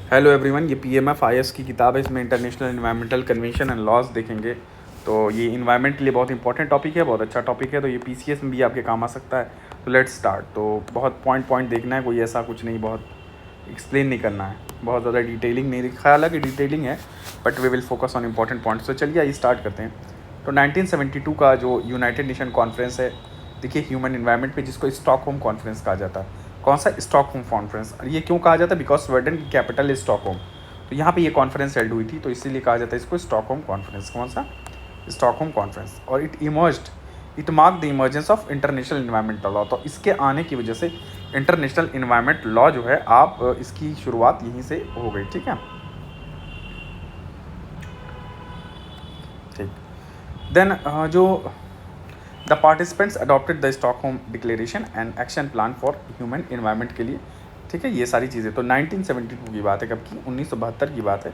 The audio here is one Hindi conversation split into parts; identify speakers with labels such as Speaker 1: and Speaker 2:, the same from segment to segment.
Speaker 1: हेलो एवरीवन, ये PMF-IS की किताब है। इसमें international environmental convention and laws देखेंगे। तो ये इन्वायरमेंट के लिए बहुत इंपॉर्टेंट टॉपिक है, बहुत अच्छा टॉपिक है। तो ये PCS में भी आपके काम आ सकता है। तो लेट्स स्टार्ट। तो बहुत पॉइंट देखना है, कोई ऐसा कुछ नहीं, बहुत एक्सप्लेन नहीं करना है, बहुत ज़्यादा डिटेलिंग नहीं। ख्याल है कि डिटेलिंग है, but we will focus on important points. तो चलिए आइए स्टार्ट करते हैं। तो 1972 का जो यूनाइटेड नेशन कॉन्फ्रेंस है, देखिए ह्यूमन इन्वायरमेंट पे, जिसको स्टॉकहोम कॉन्फ्रेंस कहा जाता है। कौन सा? Stockholm conference. और ये क्यों कहा जाता है? बिकॉज स्वीडन की कैपिटल इज स्टॉकहोम। तो यहाँ पे ये कॉन्फ्रेंस हेल्ड हुई थी, तो इसीलिए कहा जाता है इसको स्टॉकहोम कॉन्फ्रेंस। कौन सा? Stockholm conference. और it mark the emergence of international environmental law. तो इसके आने की वजह से इंटरनेशनल इन्वायरमेंट लॉ जो है, आप इसकी शुरुआत यहीं से हो गई। ठीक है, ठीक। देन जो the participants adopted the Stockholm declaration and action plan for human environment के लिए। ठीक है, ये सारी चीज़ें तो 1972 की बात है। कब की? 1972 की बात है,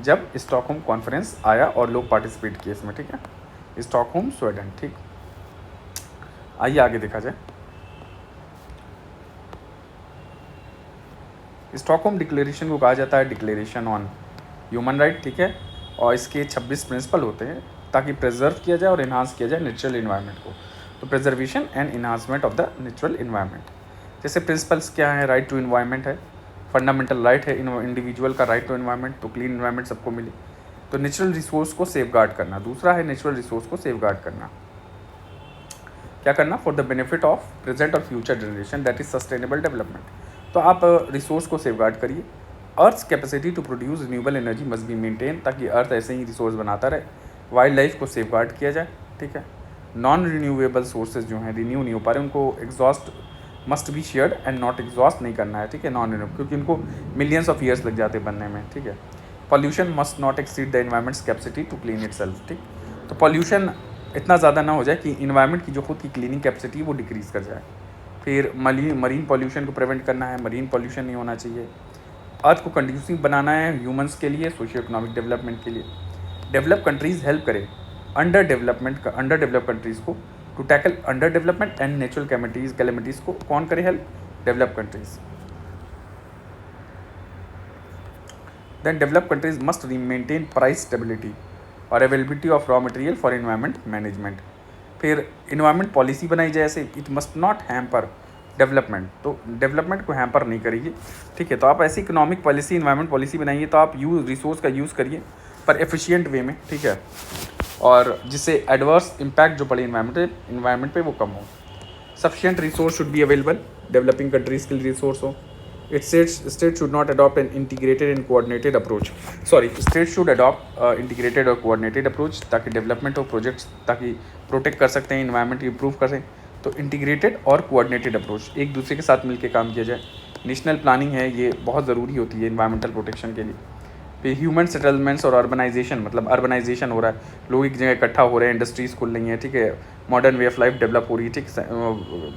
Speaker 1: जब स्टॉकहोम कॉन्फ्रेंस आया और लोग पार्टिसिपेट किए इसमें। ठीक है, स्टॉकहोम स्वीडन। ठीक, आइए आगे देखा जाए। स्टॉकहोम डिक्लेरेशन को कहा जाता है डिक्लेरेशन ऑन ह्यूमन राइट। ठीक है, और इसके 26 प्रिंसिपल होते हैं ताकि प्रिजर्व किया जाए और इन्हांस किया जाए नेचुरल इन्वायरमेंट को। तो preservation and enhancement of the natural environment. जैसे प्रिंसिपल्स क्या है? राइट टू इन्वायरमेंट है, फंडामेंटल राइट है इंडिविजुअल का राइट टू इन्वायरमेंट, तो क्लीन इन्वायरमेंट सबको मिले। तो नेचुरल रिसोर्स को सेफगार्ड करना, दूसरा है नेचुरल रिसोर्स को सेफगार्ड करना। क्या करना? For the benefit of present और future generation, that is sustainable development. तो आप रिसोर्स को सेफगार्ड करिए। Earth capacity to produce renewable energy must be maintain, ताकि अर्थ ऐसे ही रिसोर्स बनाता रहे। वाइल्ड लाइफ को सेफगार्ड किया जाए। ठीक है, नॉन रिन्यूएबल सोर्सेज जो हैं, रिन्यू नहीं हो पा रहे, उनको exhaust must be shared and not exhaust नहीं करना है। ठीक है, नॉन रिन्यूएबल, क्योंकि इनको मिलियंस ऑफ ईयर्स लग जाते बनने में। ठीक है, pollution must not exceed the environment's capacity to clean itself. ठीक, तो पॉल्यूशन इतना ज़्यादा ना हो जाए कि इन्वायरमेंट की जो खुद की क्लीनिंग कैपेसिटी है वो डिक्रीज़ कर जाए। फिर मरीन पॉल्यूशन को प्रिवेंट करना है, मरीन पॉल्यूशन नहीं होना चाहिए। अर्थ को कंड्यूसिव बनाना है ह्यूमंस के लिए, सोशियो इकोनॉमिक डेवलपमेंट के लिए। डेवलप कंट्रीज़ हेल्प करें अंडर डेवलप कंट्रीज़ को to tackle under development and natural calamities को। कौन करे help? Develop countries. Then develop countries must maintain price stability और availability of raw material for environment management. फिर इन्वायरमेंट पॉलिसी बनाई जाए ऐसे, it must not hamper development. तो डेवलपमेंट को हैम्पर नहीं करिए। ठीक है, तो आप ऐसी इकोनॉमिक पॉलिसी, इन्वायरमेंट पॉलिसी बनाइए, तो आप रिसोर्स का यूज़ करिए पर एफिशिएंट वे में। ठीक है, और जिससे एडवर्स इम्पैक्ट जो पड़े इन्वायरमेंट पे वो कम हो। Sufficient resource should be available, developing countries के लिए रिसोर्स हो। States should not adopt an integrated and coordinated approach. States should adopt integrated और coordinated approach, ताकि डेवलपमेंट हो, प्रोजेक्ट्स ताकि प्रोटेक्ट कर सकते हैं, इन्वायरमेंट इम्प्रूव करें। तो इंटीग्रेटेड और कोऑर्डिनेटेड अप्रोच, एक दूसरे के साथ मिलकर काम किया जाए। नेशनल प्लानिंग है, ये बहुत ज़रूरी होती है इन्वायरमेंटल प्रोटेक्शन के लिए। फिर ह्यूमन सेटलमेंट्स और अर्बनाइजेशन, मतलब अर्बनाइजेशन हो रहा है, लोग एक जगह इकट्ठा हो रहे हैं, इंडस्ट्रीज़ खुल रही हैं। ठीक है, modern way of life develop हो रही है। ठीक,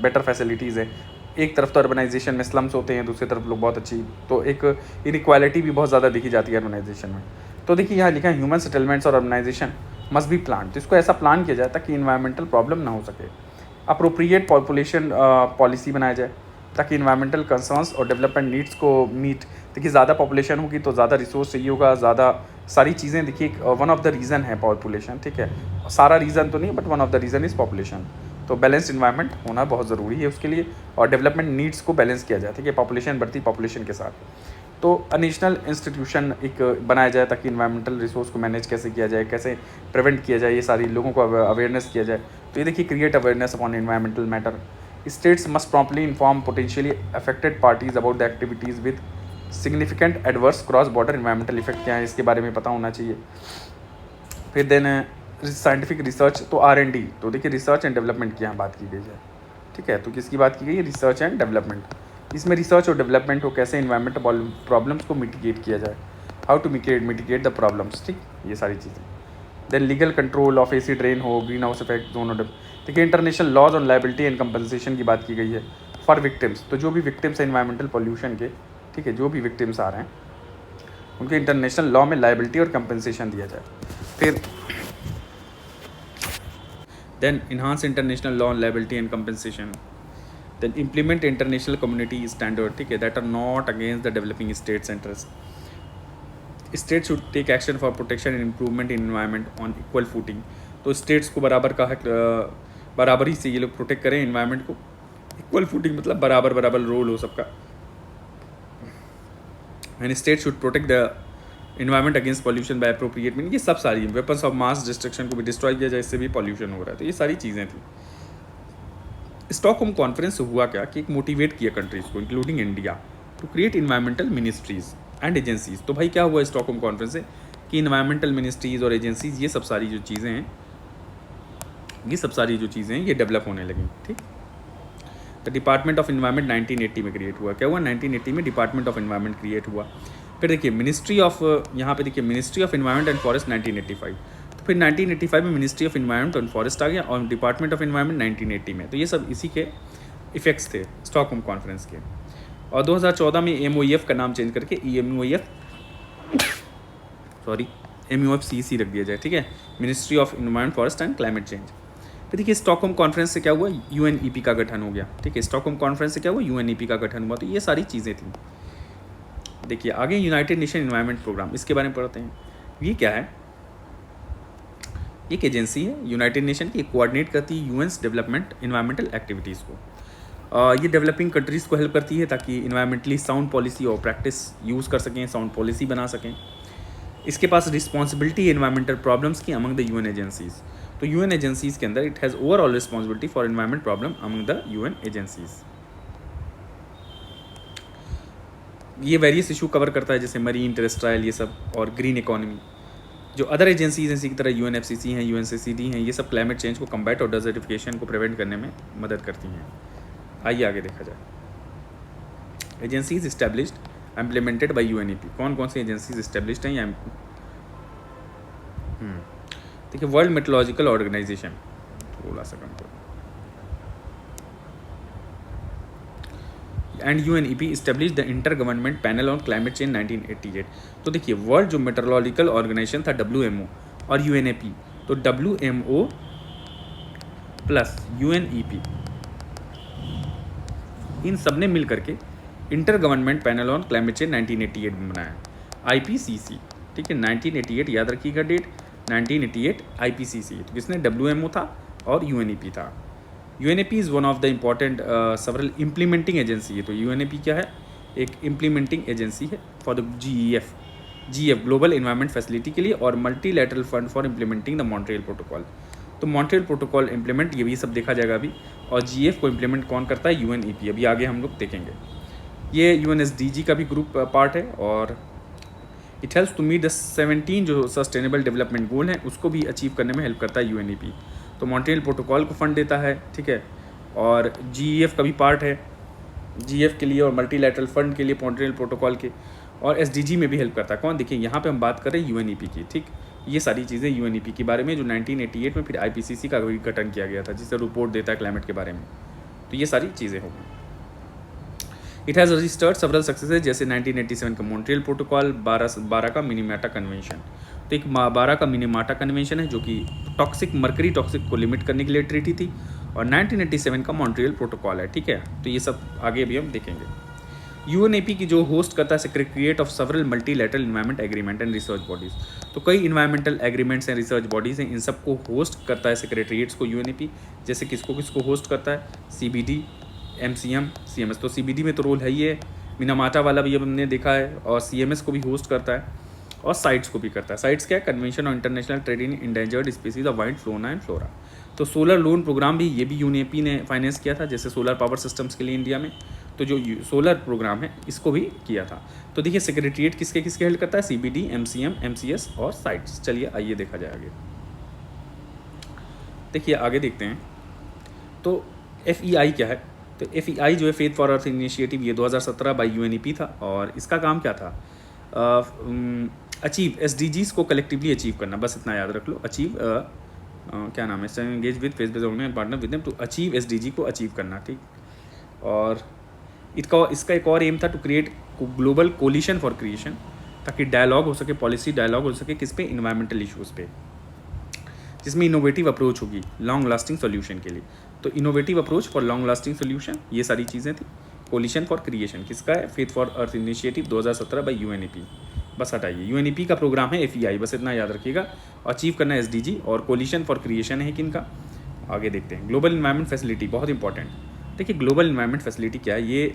Speaker 1: बेटर फैसिलिटीज़ है। एक तरफ तो अर्बनाइजेशन में स्लम्स होते हैं, दूसरी तरफ लोग बहुत अच्छी, तो एक इनइक्वालिटी भी बहुत ज़्यादा देखी जाती है अर्बनाइजेशन में। तो देखिए यहाँ लिखा है ह्यूमन सेटलमेंट्स और अर्बनाइजेशन मस्ट बी प्लान। तो इसको ऐसा प्लान किया जाए ताकि इन्वायरमेंटल प्रॉब्लम ना हो सके। अप्रोप्रिएट पॉपुलेशन पॉलिसी बनाया जाए ताकि इन्वायरमेंटल कंसर्न्स और डेवलपमेंट नीड्स को मीट। देखिए ज़्यादा पॉपुलेशन होगी तो ज़्यादा रिसोर्स चाहिए होगा, ज़्यादा सारी चीज़ें। देखिए वन ऑफ द रीज़न है पॉपुलेशन। ठीक है, सारा रीज़न तो नहीं, but one of the reason is population. तो बैलेंस्ड इन्वायरमेंट होना बहुत ज़रूरी है उसके लिए, और डेवलपमेंट नीड्स को बैलेंस किया जाए। ठीक है, पॉपुलेशन बढ़ती पॉपुलेशन के साथ। तो नेशनल इंस्टीट्यूशन एक बनाया जाए ताकि इन्वायरमेंटल रिसोर्स को मैनेज कैसे किया जाए, कैसे प्रिवेंट किया जाए, ये सारी लोगों को अवेयरनेस किया जाए। तो ये देखिए, create awareness upon environmental matter. States must promptly inform potentially affected parties about the activities with significant adverse cross border environmental effect क्या है, इसके बारे में पता होना चाहिए। फिर देन साइंटिफिक रिसर्च, तो R&D। तो देखिए रिसर्च एंड डेवलपमेंट की यहाँ बात की गई है। ठीक है, तो किसकी बात की गई है? Research and development. इसमें रिसर्च और डेवलपमेंट हो, कैसे इन्वायरमेंट प्रॉब्लम्स को मिटिगेट किया जाए, how to mitigate the problems. ठीक, ये सारी चीज़ें। Then legal control of acid rain हो, ग्रीन हाउस इफेक्ट दोनों। देखिए international laws on liability and compensation की बात की गई है फॉर विक्टिम्स। तो जो भी विक्टिम्स हैं इन्वायरमेंटल पॉल्यूशन के, ठीक है, जो भी विक्टिम्स आ रहे हैं उनके इंटरनेशनल लॉ में लायबिलिटी और कंपनसेशन दिया जाए। फिर then enhance international law on liability and compensation, then implement international community standard, ठीक है, that are not against the developing states interest। State should take action for protection and improvement in environment on equal footing. तो स्टेट्स को बराबर का हक, बराबरी से ये लोग प्रोटेक्ट करें इन्वायरमेंट को। इक्वल फूटिंग मतलब बराबर बराबर रोल हो सबका। And state should protect the environment against pollution by appropriate mean, ये सब सारी वेपन्स ऑफ मास डिस्ट्रक्शन को भी डिस्ट्रॉय किया जाए, इससे भी पॉल्यूशन हो रहा है। तो ये सारी चीज़ें थी। स्टॉकहोम कॉन्फ्रेंस से हुआ क्या कि एक मोटिवेट किया कंट्रीज को including India to create environmental ministries and agencies. तो भाई क्या हुआ स्टॉकहोम कॉन्फ्रेंस से कि इन्वायरमेंटल मिनिस्ट्रीज और एजेंसीज ये सब सारी जो चीज़ें हैं, ये डेवलप होने लगी। ठीक। द डिपार्टमेंट ऑफ इन्वायरमेंट 1980 में क्रिएट हुआ। क्या हुआ 1980 में डिपार्टमेंट ऑफ इन्वायरमेंट क्रिएट हुआ। फिर देखिए मिनिस्ट्री ऑफ, यहाँ पे देखिए ministry of environment and forest 1985। तो फिर 1985 में ministry of environment and forest आ गया और डिपार्टमेंट ऑफ इन्वायरमेंट 1980 में। तो ये सब इसी के इफेक्ट्स थे स्टॉकहोम कॉन्फ्रेंस के। और 2014 में MOEF का नाम चेंज करके MUFCC रख दिया जाए। ठीक है, ministry of environment forest and climate change. फिर देखिए स्टॉकहोम कॉन्फ्रेंस से क्या हुआ, UNEP का गठन हो गया। ठीक है, स्टॉकहोम कॉन्फ्रेंस से क्या हुआ, UNEP का गठन हुआ। तो ये सारी चीज़ें थी। देखिए आगे यूनाइटेड नेशन इन्वायरमेंट प्रोग्राम, इसके बारे में पढ़ते हैं। ये क्या है, एक एजेंसी है यूनाइटेड नेशन की, कोऑर्डिनेट करती है यूएन्स डेवलपमेंट इन्वायरमेंटल एक्टिविटीज़ को। ये डेवलपिंग कंट्रीज़ को हेल्प करती है ताकि इन्वायरमेंटली साउंड पॉलिसी और प्रैक्टिस यूज़ कर सकें, साउंड पॉलिसी बना सकें। इसके पास रिस्पॉन्सिबिलिटी है इन्वायरमेंटल प्रॉब्लम्स की अमंग द UN एजेंसीज़। तो UN एजेंसीज़ के अंदर it has overall responsibility for environment problem among the UN agencies. ये वेरियस इशू कवर करता है जैसे मरीन, टेरेस्ट्राइल, ये सब, और ग्रीन इकोनॉमी। जो अदर एजेंसीज हैं इसी की तरह UNFCCC हैं, UNCCD हैं, ये सब क्लाइमेट चेंज को कम्बैट और डेजर्टिफिकेशन को प्रिवेंट करने में मदद करती हैं। आइए आगे देखा जाए। Agencies established implemented by UNEP। कौन कौन सी एजेंसीज इस्टेब्लिश्ड हैं या देखिए वर्ल्ड मेट्रोलॉजिकल ऑर्गेनाइजेशन, थोड़ा सा कम करो, and UNEP establish the inter government panel on climate change 1988। तो देखिए वर्ल्ड जो मेट्रोलॉजिकल ऑर्गेनाइजेशन था WMO और UNEP, तो WMO प्लस UNEP इन सब ने मिल करके inter government panel on climate change 1988 में बनाया IPCC। ठीक है, 1988 याद रखिएगा डेट, 1988 IPCC। तो किसने, WMO था और UNEP था। UNEP is one of the important several implementing agency है। तो UNEP क्या है, एक इम्प्लीमेंटिंग एजेंसी है for the GEF global environment facility के लिए, और multilateral fund for implementing the Montreal protocol. तो मॉन्ट्रियल प्रोटोकॉल इम्प्लीमेंट, ये भी सब देखा जाएगा अभी। और GF को इम्प्लीमेंट कौन करता है, UNEP। अभी आगे हम लोग देखेंगे। ये UNSDG का भी ग्रुप पार्ट है, और it helps to meet the 17 जो सस्टेनेबल डेवलपमेंट गोल हैं उसको भी अचीव करने में हेल्प करता है UNEP। तो मॉन्ट्रियल प्रोटोकॉल को फंड देता है। ठीक है, और GEF का भी पार्ट है, GF के लिए और मल्टीलैटरल फंड के लिए मॉन्ट्रियल प्रोटोकॉल के, और SDG में भी हेल्प करता है। कौन, देखिए यहाँ पे हम बात कर रहे हैं UNEP की। ठीक, ये सारी चीज़ें UNEP के बारे में जो 1988 में फिर IPCC का भी गठन किया गया था, जिससे रिपोर्ट देता है क्लाइमेट के बारे में। तो ये सारी चीज़ें होंगी। इट हैज़ रजिस्टर्ड सेवरल सक्सेसेज, जैसे 1987 का मॉन्ट्रियल प्रोटोकॉल, 12 का मिनीमाटा कन्वेंशन। तो एक 12 का मिनीमाटा कन्वेंशन है जो कि मर्करी टॉक्सिक को लिमिट करने के लिए ट्रीटी थी, और 1987 का मॉन्ट्रियल प्रोटोकॉल है। ठीक है, तो ये सब आगे भी हम देखेंगे। UNEP की जो होस्ट करता है secretariat of several multilateral environment agreement and research bodies. तो कई इन्वायरमेंटल एग्रीमेंट्स हैं, रिसर्च बॉडीज़ हैं, इन सबको होस्ट करता है सेक्रेटरीट्स को UNEP। जैसे किसको होस्ट करता है, CBD, MCM, CMS। तो CBD में तो रोल है ही है, मिनामाटा वाला भी हमने देखा है, और CMS को भी होस्ट करता है, और साइट्स को भी करता है। साइट्स क्या है, convention on international trade in endangered species of wild flora and flora. तो सोलर लोन प्रोग्राम भी, ये भी UNEP ने फाइनेंस किया था, जैसे सोलर पावर सिस्टम्स के लिए इंडिया में। तो जो सोलर प्रोग्राम है इसको भी किया था। तो देखिए सेक्रेटरीट किसके हेल्प करता है, CBD, MCM, MCS और साइट्स। चलिए आइए देखा जाए आगे। देखिए आगे देखते हैं। तो FEI क्या है, तो FEI जो है फेथ फॉर अर्थ इनिशिएटिव, ये 2017 बाई UNEP था, और इसका काम क्या था, अचीव SDGs को कलेक्टिवली अचीव करना, बस इतना याद रख लो। अचीव क्या नाम है, engage with face based organisation partner with them to achieve SDG को अचीव करना। ठीक, और इसका एक और एम था to create global coalition for creation, ताकि डायलॉग हो सके, पॉलिसी डायलॉग हो सके, किस पे, इन्वायरमेंटल इशूज़ पे, जिसमें इनोवेटिव अप्रोच होगी लॉन्ग लास्टिंग सोल्यूशन के लिए। तो innovative approach for long lasting solution, ये सारी चीज़ें थी। कोलिशन फॉर क्रिएशन किसका है, faith for earth initiative 2017 by UNEP। बस हटाइए। यूएनईपी का प्रोग्राम है FEI, बस इतना याद रखिएगा। अचीव करना है SDG, और कोलिशन फॉर क्रिएशन है किनका, आगे देखते हैं। ग्लोबल इन्वायरमेंट फैसिलिटी बहुत इंपॉर्टेंट। देखिए ग्लोबल इन्वायरमेंट फैसिलिटी क्या है, ये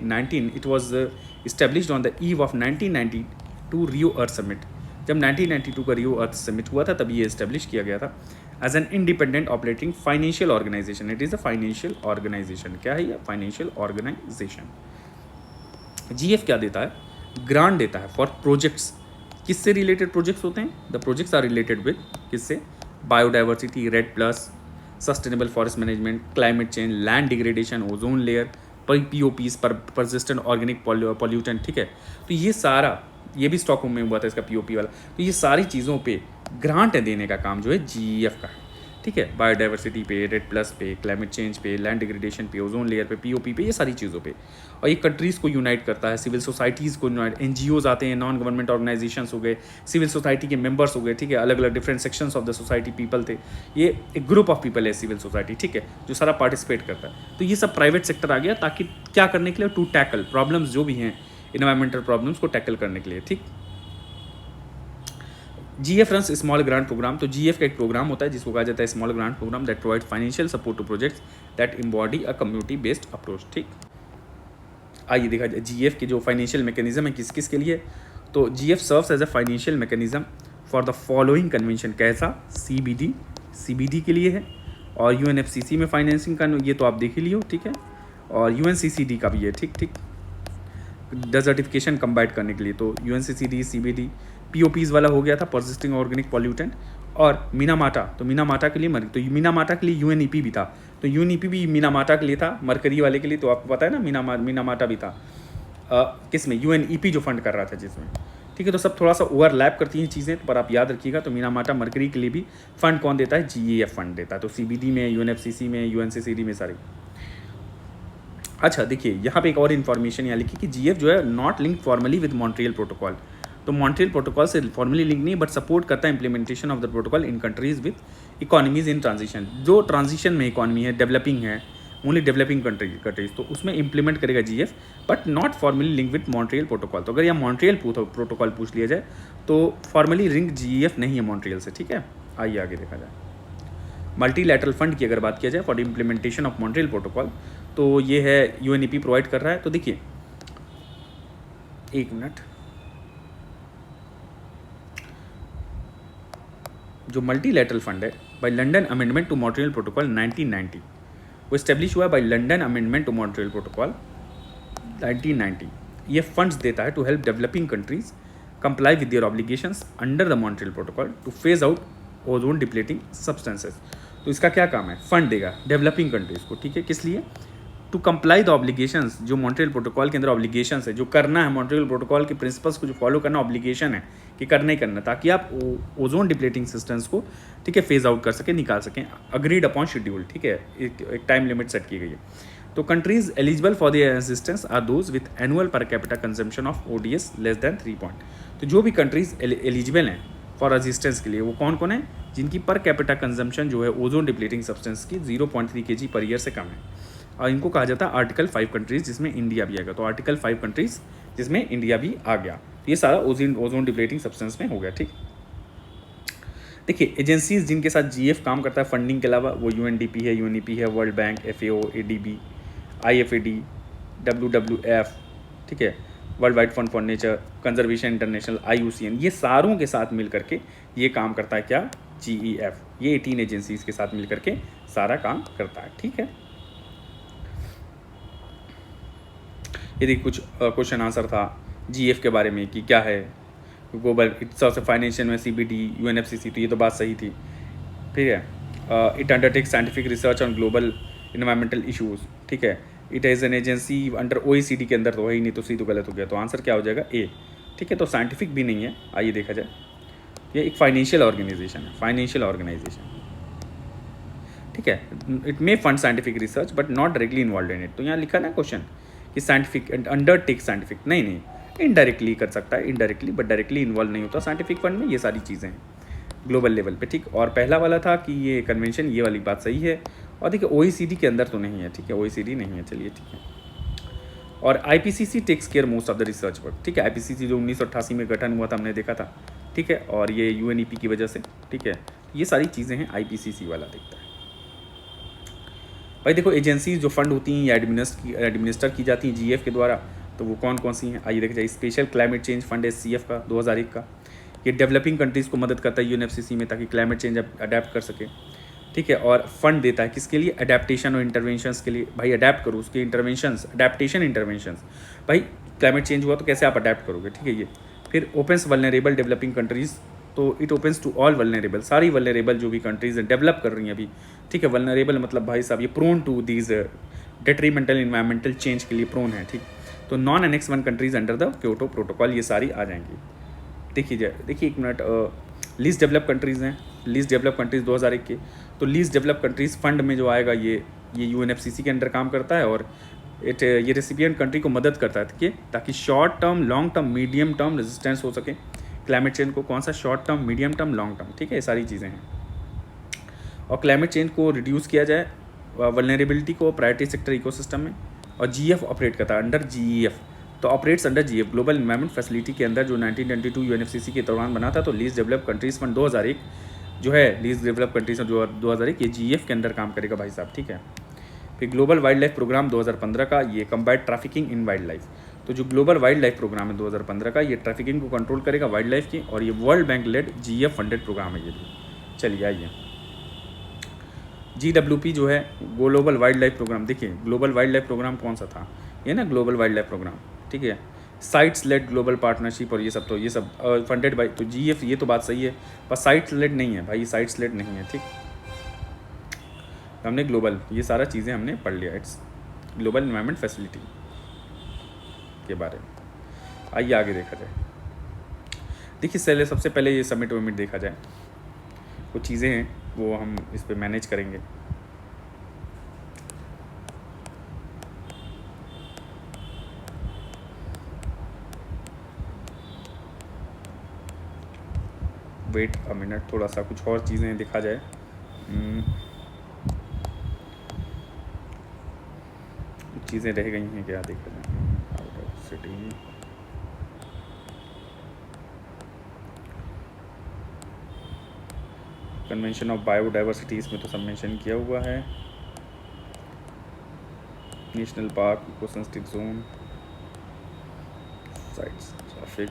Speaker 1: it was established on the eve of 1992 Rio earth summit. जब 1992 का रियो अर्थ समिट हुआ था तभी ये इस्टेब्लिश किया गया था as an independent operating financial organisation. It is a financial organisation. क्या है ये, फाइनेंशियल ऑर्गेनाइजेशन। GF क्या देता है, ग्रांट देता है फॉर प्रोजेक्ट्स। किससे रिलेटेड प्रोजेक्ट्स होते हैं, the projects are related with किससे, biodiversity, red plus, sustainable forest management, climate change, land degradation, ozone layer, POPs पर परसिस्टेंट ऑर्गेनिक पॉल्यूटेंट। ठीक है, तो ये सारा, ये भी स्टॉकहोम में हुआ था इसका POP वाला। तो ये सारी चीज़ों पे ग्रांट देने का काम जो है GEF का है। ठीक है, बायोडाइवर्सिटी पे, रेड प्लस पे, क्लाइमेट चेंज पे, लैंड डिग्रेडेशन पे, ओजोन लेयर पे, POP पे, ये सारी चीज़ों पे। और ये कंट्रीज़ को यूनाइट करता है, सिविल सोसाइटीज़ को यूनाइट, NGOs आते हैं, नॉन गवर्नमेंट ऑर्गेनाइजेशंस हो गए, सिविल सोसाइटी के मेंबर्स हो गए। ठीक है, अलग अलग different sections of the society people थे। ये एक ग्रुप ऑफ पीपल है सिविल सोसाइटी, ठीक है, जो सारा पार्टिसिपेट करता है। तो ये सब प्राइवेट सेक्टर आ गया, ताकि क्या करने के लिए, टू टैकल प्रॉब्लम्स जो भी हैं, इन्वायरमेंटल प्रॉब्लम्स को टैकल करने के लिए। ठीक, GF runs small grant programme. तो GF का एक प्रोग्राम होता है जिसको कहा जाता है small grant programme, that provide financial support to projects that embody a community based approach. ठीक, आइए देखा जाए GF के जो फाइनेंशियल मैकेनिज्म है किस किस के लिए। तो GF serves as a financial mechanism for the following convention. कैसा, CBD के लिए है, और UNFCCC में फाइनेंसिंग का, ये तो आप देख ही लियो। ठीक है, और UNCCD का भी है। ठीक, डेजर्टिफिकेशन कम्बाइट करने के लिए। तो UNCCD, CBD, POPs वाला हो गया था, परसिस्टिंग ऑर्गेनिक पॉल्यूटेंट, और मिनामाटा। तो मिनामाटा के लिए तो मिनामाटा के लिए UNEP भी था। तो UNEP भी मिनामाटा के लिए था, मरकरी वाले के लिए। तो आपको पता है ना, मिनामाटा भी था किसमें, UNEP जो फंड कर रहा था जिसमें। ठीक है, तो सब थोड़ा सा ओवरलैप करती हैं चीज़ें, पर आप याद रखिएगा। तो मिनामाटा मरकरी के लिए भी फंड कौन देता है, GEF फंड देता है। तो CBD में, UNFCCC में, UNCCD में सारी। अच्छा देखिए, यहाँ पे एक और इन्फॉर्मेशन यहाँ लिखी कि GF जो है not link formally with Montreal protocol. तो मॉन्ट्रियल प्रोटोकॉल से फॉर्मली लिंक नहीं, बट सपोर्ट करता है implementation of the protocol in countries with economies in transition. जो ट्रांजिशन में इकोनॉमी है, डेवलपिंग है, ओनली डेवलपिंग कंट्रीज, तो उसमें इंप्लीमेंट करेगा GF, but not formally link with Montreal protocol. तो अगर यह मॉन्ट्रियल प्रोटोकॉल पूछ लिया जाए तो फॉर्मली लिंक GF नहीं है मॉन्ट्रियल से। ठीक है, आइए आगे देखा जाए। मल्टीलैटरल फंड की अगर बात किया जाए for implementation of Montreal protocol, तो ये है UNEP प्रोवाइड कर रहा है। तो देखिए, एक मिनट, जो मल्टीलैटरल फंड है by London amendment to Montreal protocol 1990, वो इस्टेब्लिश हुआ by London amendment to Montreal protocol 1990। ये फंड्स देता है to help developing countries comply with their obligations under the Montreal protocol to phase out ozone depleting substances. तो इसका क्या काम है, फंड देगा डेवलपिंग कंट्रीज को। ठीक है, किस लिए, टू कंप्लाई द ऑब्लिगेशंस, जो मॉन्ट्रियल प्रोटोकॉल के अंदर ऑब्लिगेशंस है, जो करना है, मॉन्ट्रियल प्रोटोकॉल के प्रिंसिपल्स को जो फॉलो करना ऑब्लिगेशन है कि करना ही करना, ताकि आप ओजोन डिप्लेटिंग सिस्टम्स को, ठीक है, फेज आउट कर सकें, निकाल सकें, अग्रीड अपॉन शेड्यूल। ठीक है, एक टाइम लिमिट सेट की गई है। तो countries eligible for the assistance are those with annual per capita consumption of ODS less than 3 point. तो जो भी कंट्रीज एलिजिबल हैं फॉर असिस्टेंस के लिए, वो कौन कौन है, जिनकी पर कैपिटा कंजम्पशन जो है ओजोन डिप्लेटिंग सब्सटेंस की 0.3 kg पर ईयर से कम है। और इनको कहा जाता है आर्टिकल 5 कंट्रीज, जिसमें इंडिया भी आएगा। तो आर्टिकल 5 कंट्रीज जिसमें इंडिया भी आ गया। तो ये सारा ओजोन डिप्लेटिंग सब्सटेंस में हो गया। ठीक, देखिए एजेंसीज जिनके साथ GF काम करता है फंडिंग के अलावा, वो UNDP है, UNEP है, world bank, FAO, ADB, IFAD, WWF, ठीक है, world wide fund for nature conservation international, IUCN, ये सारों के साथ मिल करके ये काम करता है। क्या, GEF, ये 18 एजेंसीज के साथ मिल करके सारा काम करता है। ठीक है, यदि कुछ क्वेश्चन आंसर था GF के बारे में कि क्या है ग्लोबल, इट्स ऑफ फाइनेंशियल में CBD, UNFCCC, तो ये तो बात सही थी। ठीक है, it undertake scientific research on global environmental issues. ठीक है, it is an agency under OECD के अंदर, तो है ही नहीं, तो सी तो गलत हो गया। तो आंसर क्या हो जाएगा, A। ठीक है, तो साइंटिफिक भी नहीं है। आइए देखा जाए, ये एक फाइनेंशियल ऑर्गेनाइजेशन है, फाइनेंशियल ऑर्गेनाइजेशन। ठीक है, it may fund scientific research but not directly involve in it. तो यहाँ लिखा ना क्वेश्चन कि साइंटिफिक अंडरटेक साइंटिफिक, नहीं, इनडायरेक्टली कर सकता है, इनडायरेक्टली, बट डायरेक्टली इन्वॉल्व नहीं होता साइंटिफिक फंड में। ये सारी चीज़ें हैं ग्लोबल लेवल पे। ठीक, और पहला वाला था कि ये कन्वेंशन, ये वाली बात सही है। और देखिए OECD के अंदर तो नहीं है। ठीक है, OECD नहीं है। चलिए ठीक है, और IPCC takes care most of the research work, ठीक है। आईपीसीसी जो 1988 में गठन हुआ था हमने देखा था, ठीक है, और ये यूएनईपी की वजह से, ठीक है, ये सारी चीज़ें हैं आईपीसीसी वाला देखता है। भाई देखो एजेंसीज जो फंड होती हैं या एडमिनिस्टर की जाती हैं जीएफ के द्वारा, तो वो कौन कौन सी हैं आइए देखा जाए। स्पेशल क्लाइमेट चेंज फंड है सीएफ का 2001 का, ये डेवलपिंग कंट्रीज़ को मदद करता है यूएनएफसीसी में ताकि क्लाइमेट चेंज अडेप्ट कर सके, ठीक है। और फंड देता है किसके लिए, अडेप्टेशन और इंटरवेंशंस के लिए। भाई अडेप्ट करो उसके इंटरवेंशंस, अडेप्टेशन इंटरवेंशंस, भाई क्लाइमेट चेंज हुआ तो कैसे आप अडेप्ट करोगे, ठीक है। ये फिर ओपन्स वल्नरेबल डेवलपिंग कंट्रीज़, तो it opens to all vulnerable, सारी वल्नरेबल जो भी कंट्रीज डेवलप कर रही हैं अभी, ठीक है। वल्नरेबल मतलब भाई साहब ये prone to these detrimental environmental change के लिए प्रोन है, ठीक। तो non annex 1 countries under the Kyoto protocol ये सारी आ जाएंगी। देखिए एक मिनट, लीस्ट डेवलप कंट्रीज़ हैं, लीस्ट डेवलप कंट्रीज़ 2001 के, तो लीस्ट डेवलप कंट्रीज़ फंड में जो आएगा ये यूएनएफसीसी के अंडर काम करता है और ये रेसिपिएंट कंट्री को मदद करता है, ठीक है, ताकि short term, long term, medium term resistance हो सके क्लाइमेट चेंज को। कौन सा, short term, medium term, long term, ठीक है, ये सारी चीज़ें हैं। और क्लाइमेट चेंज को रिड्यूस किया जाए, वल्नरेबिलिटी को प्रायोरिटी सेक्टर इकोसिस्टम में। और जीएफ ऑपरेट करता है अंडर जीईएफ, तो operates under GF global environment facility के अंदर, जो 1922 यूएनएफसीसी के दौरान बना था। तो लीस्ट डेवलप कंट्रीज फंड 2001 जो है, लीस्ट डेवलप कंट्रीज जो 2001 ये जीएफ के अंदर काम करेगा भाई साहब, ठीक है। फिर ग्लोबल वाइल्ड लाइफ प्रोग्राम 2015 का, ये कम्बाइट ट्रैफिकिंग इन वाइल्ड लाइफ, तो जो ग्लोबल वाइल्ड लाइफ प्रोग्राम है 2015 का, ये ट्रैफिकिंग को कंट्रोल करेगा वाइल्ड लाइफ की, और ये world bank led GF funded programme है ये भी। चलिए आइए, जीडब्ल्यूपी जो है ग्लोबल वाइल्ड लाइफ प्रोग्राम, देखिए ग्लोबल वाइल्ड लाइफ प्रोग्राम कौन सा था, ये ना ग्लोबल वाइल्ड लाइफ प्रोग्राम, ठीक है। साइट्स लेड ग्लोबल पार्टनरशिप और ये सब, तो ये सब फंडेड बाई, तो जीएफ, ये तो बात सही है, पर साइट्स लेड नहीं है भाई, साइट्स लेड नहीं है, ठीक। हमने ग्लोबल ये सारा चीज़ें हमने पढ़ लिया, इट्स ग्लोबल इन्वायरमेंट फैसिलिटी के बारे में। आइए आगे देखा जाए। देखिए सबसे पहले ये समिट वमिट देखा जाए, कुछ चीज़ें हैं वो हम इस पे मैनेज करेंगे। वेट अ मिनट, थोड़ा सा कुछ और चीज़ें देखा जाए। कुछ चीज़ें रह गई हैं क्या, देखा जाए। Out of city, convention of biodiversity, इसमें तो सब मेंशन किया हुआ है। National park, eco sensitive zone, sites, traffic,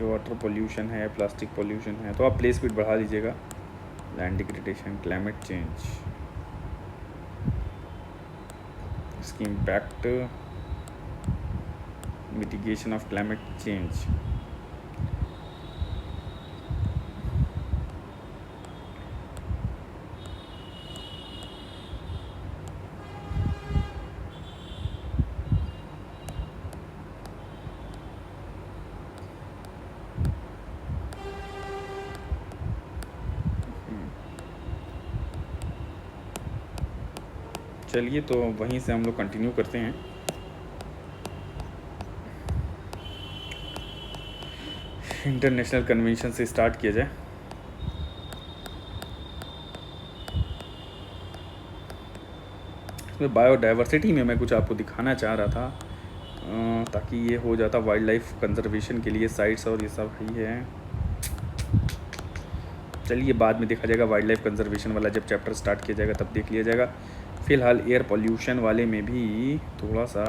Speaker 1: water pollution है, प्लास्टिक पोल्यूशन है, तो आप प्ले स्पीड बढ़ा दीजिएगा। लैंड डिग्रेडेशन, क्लाइमेट चेंज, इसकी impact, mitigation of climate change, चलिए तो वहीं से हम लोग कंटिन्यू करते हैं। इंटरनेशनल कन्वेंशन से स्टार्ट किया जाए। इसमें बायोडाइवर्सिटी में मैं कुछ आपको दिखाना चाह रहा था, ताकि ये हो जाता वाइल्ड लाइफ कंजर्वेशन के लिए साइट्स और ये सब ही है। चलिए बाद में देखा जाएगा, वाइल्ड लाइफ कंजर्वेशन वाला जब चैप्टर स्टार्ट किया जाएगा तब देख लिया जाएगा। फ़िलहाल एयर पॉल्यूशन वाले में भी थोड़ा सा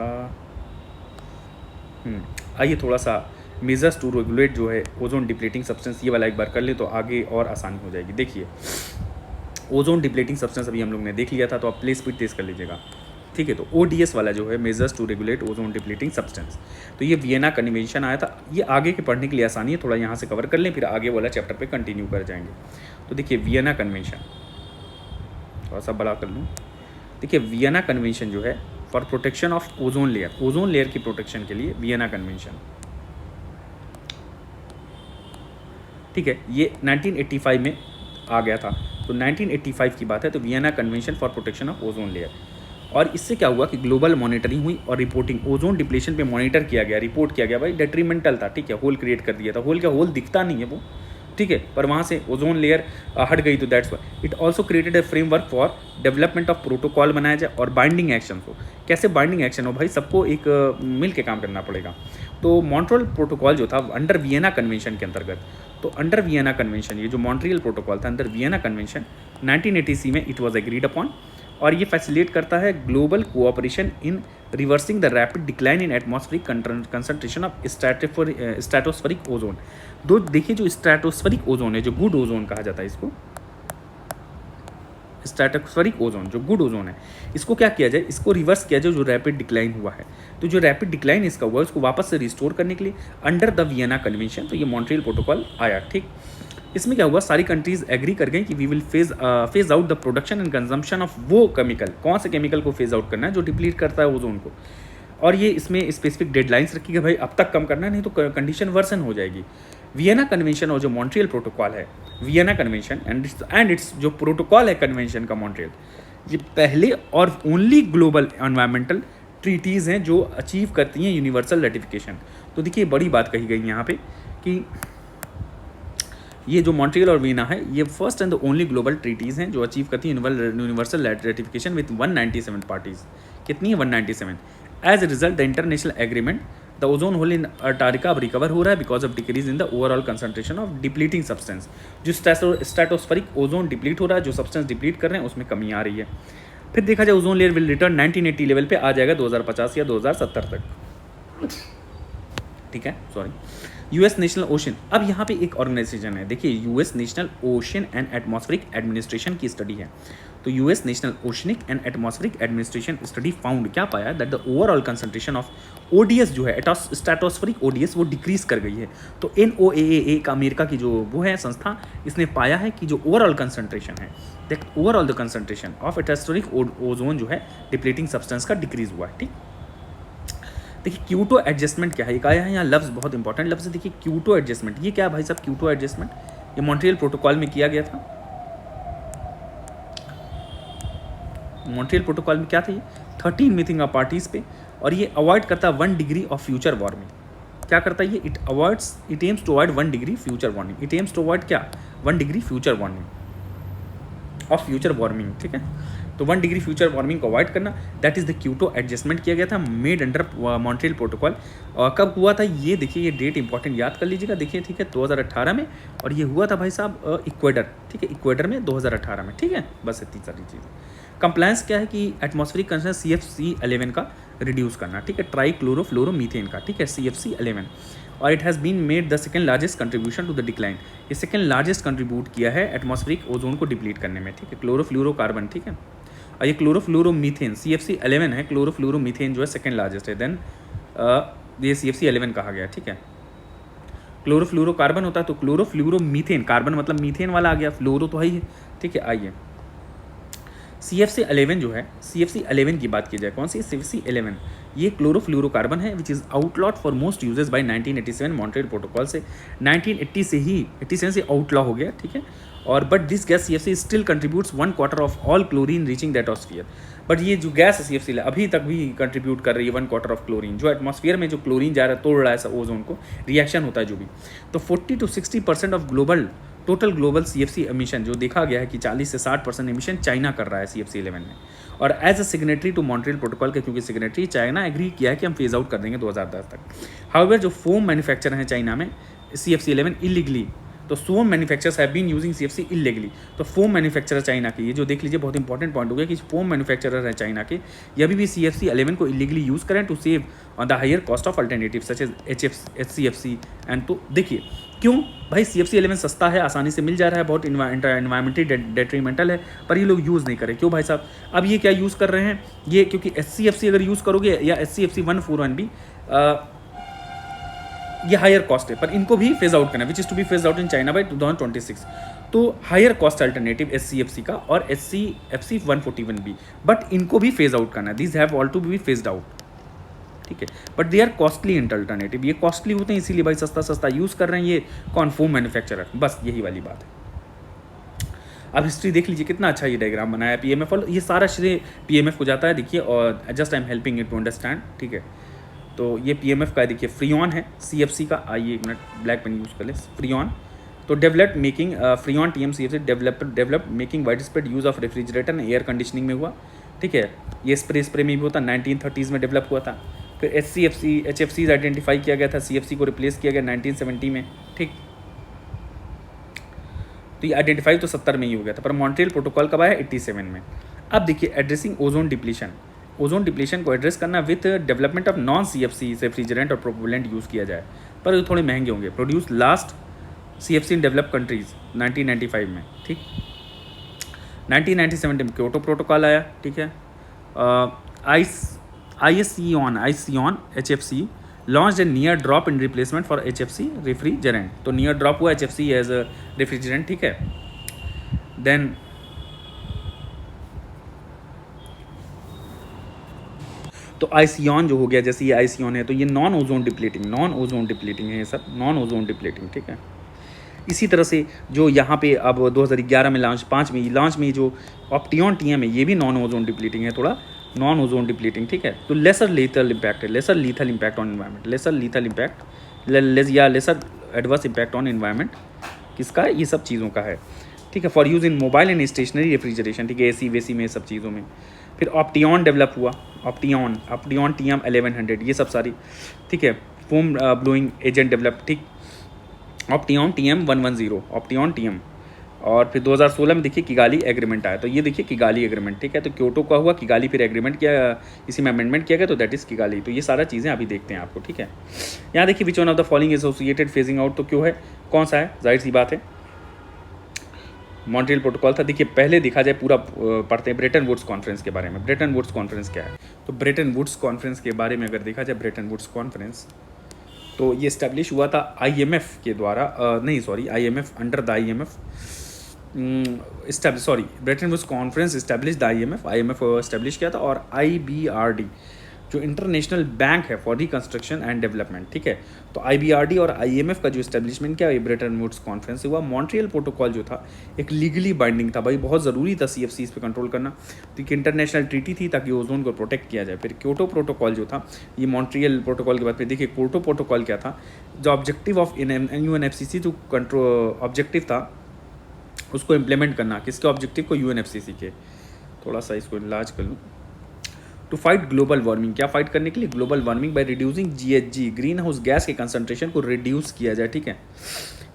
Speaker 1: आइए थोड़ा सा मेजर्स टू रेगुलेट जो है ओजोन डिप्लीटिंग सब्सटेंस, ये वाला एक बार कर ले तो आगे और आसानी हो जाएगी। देखिए ओजोन डिप्लीटिंग सब्सटेंस अभी हम लोग ने देख लिया था, तो आप प्ले स्पीड तेज़ कर लीजिएगा, ठीक है। तो ODS वाला जो है measures to regulate ozone depleting substance, तो ये वियना कन्वेंशन आया था। ये आगे के पढ़ने के लिए आसानी है, थोड़ा यहाँ से कवर कर लें, फिर आगे वाला चैप्टर पे कंटिन्यू कर जाएंगे। तो देखिए वियना कन्वेंशन, थोड़ा सा बड़ा कर लूँ। देखिए वियना कन्वेंशन जो है for protection of ozone layer की प्रोटेक्शन के लिए वियना कन्वेंशन, ठीक है, ये 1985 में आ गया था। तो 1985 की बात है, तो Vienna convention for protection of ozone layer. और इससे क्या हुआ कि ग्लोबल मॉनिटरिंग हुई और रिपोर्टिंग, ओजोन डिप्लीशन पे मॉनिटर किया गया, रिपोर्ट किया गया। भाई डेट्रीमेंटल था, ठीक है, होल क्रिएट कर दिया था। होल क्या, होल दिखता नहीं है वो, ठीक है, पर वहाँ से ओजोन लेयर हट गई, तो that's why it also created a framework for development of protocol बनाया जाए और बाइंडिंग एक्शन हो। कैसे बाइंडिंग एक्शन हो भाई, सबको एक मिल के काम करना पड़ेगा। तो मॉन्ट्रियल प्रोटोकॉल जो था अंडर वियना कन्वेंशन के अंतर्गत, तो अंडर वियना कन्वेंशन, ये जो मॉन्ट्रियल प्रोटोकॉल था अंडर वियना कन्वेंशन 1980 में इट वॉज एग्रीड अपॉन, और ये फैसिलिटेट करता है global cooperation in reversing the rapid decline in atmospheric concentration of stratospheric ozone. दो देखिए, जो स्ट्रेटोस्फेरिक ओजोन है, जो गुड ओजोन कहा जाता है इसको, स्ट्रेटोस्फेरिक ओजोन जो गुड ओजोन है, इसको क्या किया जाए, इसको रिवर्स किया जाए जो रैपिड डिक्लाइन हुआ है। तो जो रैपिड डिक्लाइन इसका हुआ है उसको वापस से रिस्टोर करने के लिए अंडर द वियना कन्वेंशन, तो ये मॉन्ट्रियल प्रोटोकॉल आया। ठीक, इसमें क्या हुआ, सारी कंट्रीज एग्री कर गई कि we will phase out the production and consumption of वो केमिकल, कौन से केमिकल को फेज आउट करना है जो डिप्लीट करता है ओजोन को, और ये इसमें स्पेसिफिक डेडलाइंस रखी कि भाई अब तक कम करना है, नहीं तो कंडीशन वर्सन हो जाएगी। वियना कन्वेंशन और जो मॉन्ट्रियल प्रोटोकॉल है, वियना कन्वेंशन एंड इट्स जो प्रोटोकॉल है कन्वेंशन का मॉन्ट्रियल, ये पहले और ओनली ग्लोबल एनवायरमेंटल ट्रीटीज़ हैं जो अचीव करती हैं यूनिवर्सल रेटिफिकेशन। तो देखिए बड़ी बात कही गई यहाँ पे कि ये जो मॉन्ट्रियल और वियना है, ये first and the only global treaties हैं जो अचीव करती हैं यूनिवर्सल रेटिफिकेशन विथ 197 पार्टीज़। कितनी है, 197। As a result the international agreement the ozone hole in Antarctica अब रिकवर हो रहा है because of decrease in the overall concentration of depleting substance. जो स्ट्रेटोस्फेरिक ओजोन डिप्लीट हो रहा है, जो सब्सटेंस डिप्लीट कर रहे हैं उसमें कमी आ रही है। फिर देखा जाए ozone layer will return 1980 level पे आ जाएगा 2050 या 2070 तक। ठीक है, सॉरी। यूएस नेशनल ओशन, अब यहाँ पे एक ऑर्गेनाइजेशन है, देखिए US national ocean and atmospheric administration की स्टडी है। तो US national oceanic and atmospheric administration study found, क्या पाया, that the overall concentration of ODS जो है स्ट्रेटोस्फेरिक ओडीएस वो डिक्रीज कर गई है। तो NOAA का अमेरिका की जो वो है संस्था, इसने पाया है कि जो ओवरऑल कंसंट्रेशन है, that overall the concentration of stratospheric ozone जो है डिप्लीटिंग सब्सटेंस का डिक्रीज हुआ है। ठीक, देखिए क्यूटो एडजस्टमेंट क्या है, एक आया है यहाँ लफ्ज़, बहुत इंपॉर्टेंट लफ्ज़ है। देखिए क्यूटो एडजस्टमेंट, ये क्या है भाई साहब, क्यूटो एडजस्टमेंट ये मॉन्ट्रियल प्रोटोकॉल में किया गया था। मॉन्ट्रियल प्रोटोकॉल में क्या था, ये 13 मीटिंग ऑफ पार्टीज़ पे, और ये अवॉइड करता है 1 डिग्री ऑफ फ्यूचर वार्मिंग। क्या करता है ये, it aims to avoid 1 degree future warming. It aims to avoid क्या, 1 डिग्री फ्यूचर वार्मिंग। ठीक है, तो 1 डिग्री फ्यूचर वार्मिंग को अवॉइड करना, that is the Kyoto adjustment किया गया था, मेड अंडर मॉन्ट्रियल प्रोटोकॉल। कब हुआ था ये, देखिए ये डेट इंपॉर्टेंट याद कर लीजिएगा। देखिए ठीक है, 2018 में, और ये हुआ था भाई साहब इक्वेडर, ठीक है, इक्वेडर में 2018 में। ठीक है, बस इतनी सारी चीज़ें। कंप्लायंस क्या है कि एटमॉस्फेरिक कंसंट्रेशन CFC11 का रिड्यूस करना, ठीक है, ट्राईक्लोरोफ्लोरोमीथेन का, ठीक है, CFC11, और it has been made the second largest contribution to the decline. ये सेकंड लार्जेस्ट कंट्रीब्यूट किया है एटमॉस्फेरिक ओजोन को डिप्लीट करने में। ठीक है, क्लोरोफ्लोरोकार्बन, ठीक है, और ये क्लोरोफ्लोरोमीथेन CFC11 है, क्लोरोफ्लोरोमीथेन जो है सेकंड लार्जेस्ट है, देन ये CFC11 कहा गया। ठीक है, क्लोरोफ्लोरोकार्बन होता है तो क्लोरोफ्लोरोमीथेन, कार्बन मतलब मीथेन वाला आ गया, फ्लोरो तो है ही है। ठीक है, आइए CFC11 जो है, CFC11 की बात की जाए, कौन सी CFC11, ये क्लोरोफ्लोरोकार्बन है which is outlawed for most uses by 1987 Montreal Protocol से। 1980 से ही 87 से आउटलॉ हो गया। ठीक है, और but this gas CFC still contributes 1/4 of all chlorine reaching the atmosphere. But ये जो गैस है CFC अभी तक भी कंट्रीब्यूट कर रही है 1/4 ऑफ क्लोरीन, जो एटमॉस्फेयर में जो क्लोरीन जा रहा है, तोड़ रहा है ओजोन को, रिएक्शन होता है जो भी। तो 40 to 60% of total global CFC emission जो देखा गया है कि 40 से 60% एमिशन चाइना कर रहा है CFC11 में। और as a signatory to Montreal protocol के, क्योंकि सिग्नेटरी चाइना एग्री किया है कि हम फेज आउट कर देंगे 2010 तक। हाउएवर जो फोम मैन्युफैक्चरर हैं चाइना में CFC11 इलीगली, तो foam manufacturers have been using CFC illegally. तो फोम मैन्युफैक्चरर चाइना के, ये जो देख लीजिए बहुत इंपॉर्टेंट पॉइंट हो गया कि फोम मैन्युफैक्चरर है चाइना के, ये अभी भी CFC11 को इलीगली यूज़ करें to save on the higher cost of alternative such as HCFC and. तो देखिए क्यों भाई, CFC11 सस्ता है, आसानी से मिल जा रहा है, बहुत इन्वायरमेंटली डेट्रीमेंटल है, पर ये लोग यूज़ नहीं करें। क्यों भाई साहब, अब ये क्या यूज़ कर रहे हैं, ये क्योंकि HCFC अगर यूज़ करोगे या HCFC 141B ये हायर कॉस्ट है, पर इनको भी फेज आउट करना, which is to be phase out in China by 2026। तो हायर कॉस्ट अल्टरनेटिव HCFC का और HCFC 141B, बट इनको भी फेज आउट करना है, this have all to be phased out. ठीक है, but they are costly alternative, ये कॉस्टली होते हैं इसीलिए भाई सस्ता यूज़ कर रहे हैं ये कौन, फोम मैन्युफैक्चरर, बस यही वाली बात है। अब हिस्ट्री देख लीजिए कितना अच्छा ये डायग्राम बनाया है PMF, और ये सारा श्रेय PMF को जाता है। देखिए, और just I am helping it to understand. ठीक है, तो ये PMF का है, देखिए फ्रियॉन है CFC का, आइए एक मिनट ब्लैक पेन यूज़ कर ले, फ्रियॉन। तो developed making freon TMCFC develop making wide spread use of refrigerator and air conditioning में हुआ, ठीक है। ये स्प्रे में भी होता 1930s में डेवलप हुआ था। फिर HFCs आइडेंटिफाई किया गया था, CFC को रिप्लेस किया गया 1970 में, ठीक। तो ये आइडेंटिफाई तो 70 में ही हो गया था, पर मॉन्ट्रियल प्रोटोकॉल कब आया? 87 में। अब देखिए addressing ozone depletion, ozone depletion को एड्रेस करना with development of non CFC refrigerant और प्रोपेलेंट यूज़ किया जाए, पर ये थोड़े महंगे होंगे। प्रोड्यूस लास्ट CFC इन डेवलप कंट्रीज 1995 में, ठीक। 1997 में क्योटो प्रोटोकॉल आया, ठीक है। ICON HFC launch a near drop in replacement for HFC refrigerant, तो नियर ड्रॉप हुआ HFC एज अ रेफ्रिजरेंट, ठीक है। देन तो आइसियन जो हो गया, जैसे ये आइसियन है तो ये नॉन ओजोन डिप्लीटिंग है, ये सब नॉन ओजोन डिप्लीटिंग, ठीक है। इसी तरह से जो यहाँ पे अब 2011 में लॉन्च में जो ऑप्टियन TM है, ये भी नॉन ओजोन डिप्लीटिंग है, थोड़ा नॉन ओजोन डिप्लीटिंग, ठीक है। तो लेसर लीथल इम्पैक्ट है, lesser adverse impact on environment किसका? ये सब चीज़ों का है, ठीक है। For use in mobile and stationery refrigeration, ठीक है, AC वेसी में सब चीज़ों में। फिर ऑप्टियन डेवलप हुआ, ऑप्टियन TM 1100, ये सब सारी, ठीक है। फोम ब्लोइंग एजेंट डेवलप, ठीक। ऑप्टियन TM 110 ऑप्टियन TM। और फिर 2016 में देखिए किगाली एग्रीमेंट आया, तो ये देखिए किगाली एग्रीमेंट, ठीक है। तो क्योटो का हुआ, किगाली फिर एग्रीमेंट किया, इसी में अमेंडमेंट किया गया, तो दैट इज़ किगाली। तो ये सारा चीज़ें अभी देखते हैं आपको, ठीक है। यहाँ देखिए which one of the following associated phasing out, तो क्यों है, कौन सा है? जाहिर सी बात है मॉन्ट्रियल प्रोटोकॉल था। देखिए पहले देखा जाए पूरा पढ़ते हैं ब्रेटन वुड्स कॉन्फ्रेंस के बारे में। ब्रेटन वुड्स कॉन्फ्रेंस क्या है? तो ब्रेटन वुड्स कॉन्फ्रेंस के बारे में अगर देखा जाए, ब्रेटन वुड्स कॉन्फ्रेंस तो ये इस्टेब्लिश हुआ था IMF के द्वारा, IMF under the IMF Bretton Woods conference establish the IMF establish किया था, और IBRD जो इंटरनेशनल बैंक है फॉर रिकंस्ट्रक्शन एंड डेवलपमेंट, ठीक है। तो IBRD और IMF का जो इस्टेब्लिशमेंट किया, ये ब्रेटन वुड्स कॉन्फ्रेंस हुआ। मॉन्ट्रियल प्रोटोकॉल जो था एक लीगली बाइंडिंग था, भाई बहुत ज़रूरी था CFCs पे कंट्रोल करना, तो एक इंटरनेशनल ट्रीटी थी ताकि ओजोन को प्रोटेक्ट किया जाए। फिर क्योटो प्रोटोकॉल जो था, ये मॉन्ट्रियल प्रोटोकॉल के बाद फिर देखिए क्योटो प्रोटोकॉल क्या था, जो ऑब्जेक्टिव ऑफ UNFCCC जो कंट्रोल ऑब्जेक्टिव था उसको इम्प्लीमेंट करना, किसके ऑब्जेक्टिव को? UNFCCC के। थोड़ा सा इसको इलाज कर लूँ। टू फाइट ग्लोबल वार्मिंग, क्या फाइट करने के लिए? Global warming by reducing GHG green house gas के कंसंट्रेशन को रिड्यूस किया जाए, ठीक है,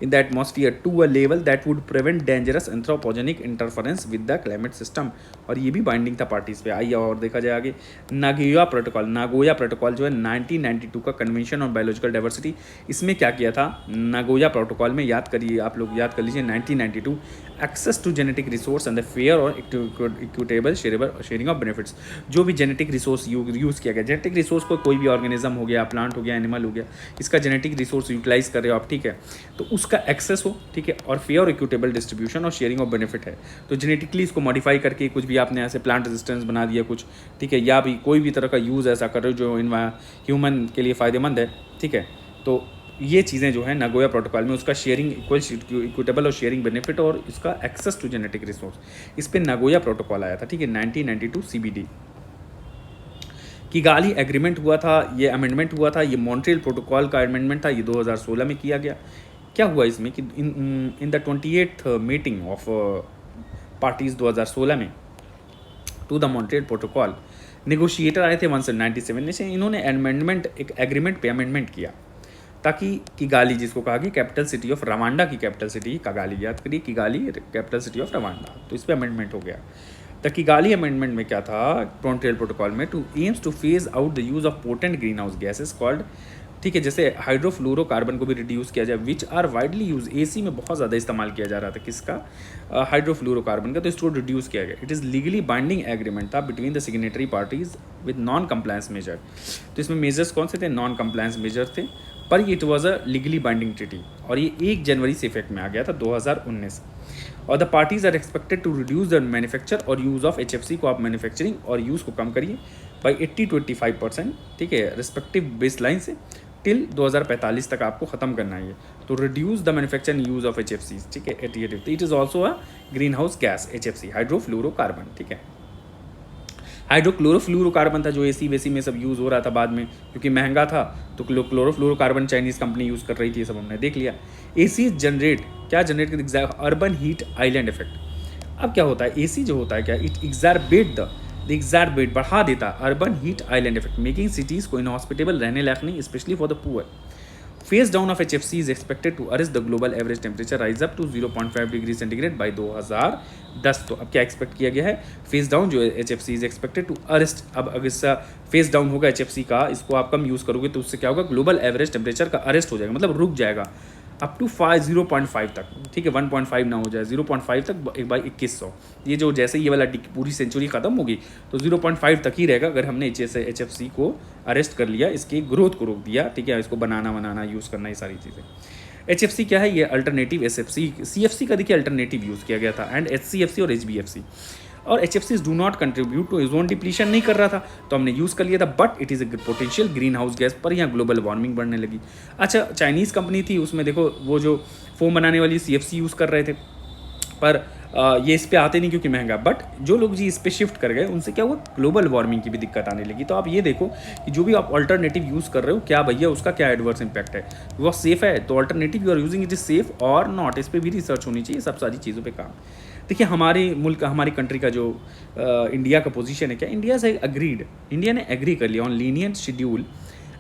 Speaker 1: in the atmosphere to a level that would prevent dangerous anthropogenic interference with the climate system. और ये भी बाइंडिंग था पार्टीज पे। आइए और देखा जाए आगे, नागोया प्रोटोकॉल जो है 1992 का कन्वेंशन ऑन बायोलॉजिकल डाइवर्सिटी, इसमें क्या किया था? नागोया प्रोटोकॉल में याद करिए, आप लोग याद कर लीजिए 1992, access to genetic resource and the fair और इक्विटेबल शेयरिंग ऑफ बेनिफिट्स। जो भी जेनेटिक रिसोर्स यूज़ किया गया, जेनेटिक रिसोर्स को कोई भी ऑर्गेनिज्म हो गया, प्लांट हो गया, एनिमल हो गया, इसका जेनेटिक रिसोर्स यूटिलाइज कर रहे हो आप, ठीक है, तो उसका एक्सेस हो, ठीक है, और फेयर और इक्विटेबल डिस्ट्रीब्यूशन और शेयरिंग ऑफ बेनिफिट है। तो जेनेटिकली इसको मॉडिफाई करके कुछ भी आपने ऐसे प्लांट रेजिस्टेंस बना दिया कुछ, ठीक है, या भी कोई भी तरह का यूज़ ऐसा कर रहे हो जो ह्यूमन के लिए फ़ायदेमंद है, ठीक है। तो ये चीज़ें जो है नागोया प्रोटोकॉल में, उसका शेयरिंग इक्विटेबल और शेयरिंग बेनिफिट और इसका एक्सेस टू जेनेटिक रिसोर्स, इस पर नागोया प्रोटोकॉल आया था, ठीक है, 1992 CBD। किगाली एग्रीमेंट हुआ था, ये अमेंडमेंट हुआ था, ये मॉन्ट्रियल प्रोटोकॉल का अमेंडमेंट था, ये 2016 में किया गया। क्या हुआ इसमें कि in the 28th meeting of parties 2016 में to the Montreal protocol, negotiator आए थे 197 में से, इन्होंने अमेंडमेंट एक एग्रीमेंट पे अमेंडमेंट किया ताकि किगाली, जिसको कहा गया कैपिटल सिटी ऑफ रवांडा की कैपिटल सिटी किगाली, याद करिए Kigali capital city of Rwanda, तो इस पर अमेंडमेंट हो गया। द किगाली अमेंडमेंट में क्या था मॉन्ट्रियल प्रोटोकॉल में? To aims to phase out the use of potent green house gases called, ठीक है, जैसे हाइड्रोफ्लोरोकार्बन को भी रिड्यूस किया जाए, which are widely use, AC में बहुत ज़्यादा इस्तेमाल किया जा रहा था, किसका? हाइड्रोफ्लोरोकार्बन का, तो इसको रिड्यूस किया गया। It is legally binding agreement था between the signatory parties with non compliance measure. तो इसमें मेजर्स कौन से थे? नॉन कंप्लायंस मेजर थे, पर it was a legally binding treaty, और ये 1 जनवरी से इफेक्ट में आ गया था 2019। और the parties are expected to reduce the manufacture और यूज़ ऑफ HFC को, आप मैन्युफैक्चरिंग और यूज़ को कम करिए बाई 80 to 85%, ठीक है, रिस्पेक्टिव बेस लाइन से, टिल 2045 तक आपको ख़त्म करना है ये। तो reduce the manufacturing use of HFC, ठीक है, 88। It is also a green house gas HFC, hydrofluorocarbon, ठीक है। हाइड्रोक्लोरोफ्लोरोकार्बन था जो एसी वेसी में सब यूज़ हो रहा था बाद में, क्योंकि महंगा था तो क्लोरोफ्लोरोकार्बन चाइनीज़ कंपनी यूज़ कर रही थी, ये सब हमने देख लिया। एसी जनरेट क्या जनरेट करती है? Urban heat island effect. अब क्या होता है, एसी जो होता है क्या, इट एग्जैरबेट बढ़ा देता urban heat island effect, making cities को इनहॉस्पिटेबल, रहने लायक नहीं, specially for the poor. Phase down of HFC is expected to arrest the global average temperature rise up to 0.5 degree centigrade by 2010। तो अब क्या एक्सपेक्ट किया गया है, फेज डाउन जो HFC is expected to arrest. अब अगर इसका फेज डाउन होगा HFC का, इसको आप कम यूज़ करोगे तो उससे क्या होगा, ग्लोबल एवरेज टेम्परेचर का अरेस्ट हो जाएगा, मतलब रुक जाएगा अप टू 0.5 तक, ठीक है, 1.5 ना हो जाए, 0.5 तक एक बाई 2100। ये जो जैसे ये वाला पूरी सेंचुरी खत्म होगी तो 0.5 तक ही रहेगा अगर हमने HFC को अरेस्ट कर लिया, इसकी ग्रोथ को रोक दिया, ठीक है, इसको बनाना यूज़ करना, ये सारी चीज़ें। HFC क्या है, ये अल्टरनेटिव SFC CFC का देखिए अल्टरनेटिव यूज़ किया गया था, एंड HCFC और HBFC। और HFCs do not contribute to ozone depletion, नहीं कर रहा था तो हमने यूज़ कर लिया था, but it is a potential green house gas, पर यहाँ ग्लोबल वार्मिंग बढ़ने लगी। अच्छा, चाइनीज़ कंपनी थी, उसमें देखो वो जो फोम बनाने वाली CFC यूज़ कर रहे थे, पर ये इस पे आते नहीं क्योंकि महंगा, बट जो लोग जी इस पे शिफ्ट कर गए उनसे क्या हुआ, ग्लोबल वार्मिंग की भी दिक्कत आने लगी। तो आप ये देखो कि जो भी आप अल्टरनेटिव यूज़ कर रहे हो, क्या भैया उसका क्या एडवर्स इंपैक्ट है, वो सेफ़ है तो alternative you are using it is safe और नॉट, इस पर भी रिसर्च होनी चाहिए, सब सारी चीज़ों पर काम। देखिए हमारे मुल्क, हमारी कंट्री का जो इंडिया का पोजीशन है क्या, इंडिया से अग्रीड, इंडिया ने एग्री कर लिया on lenient schedule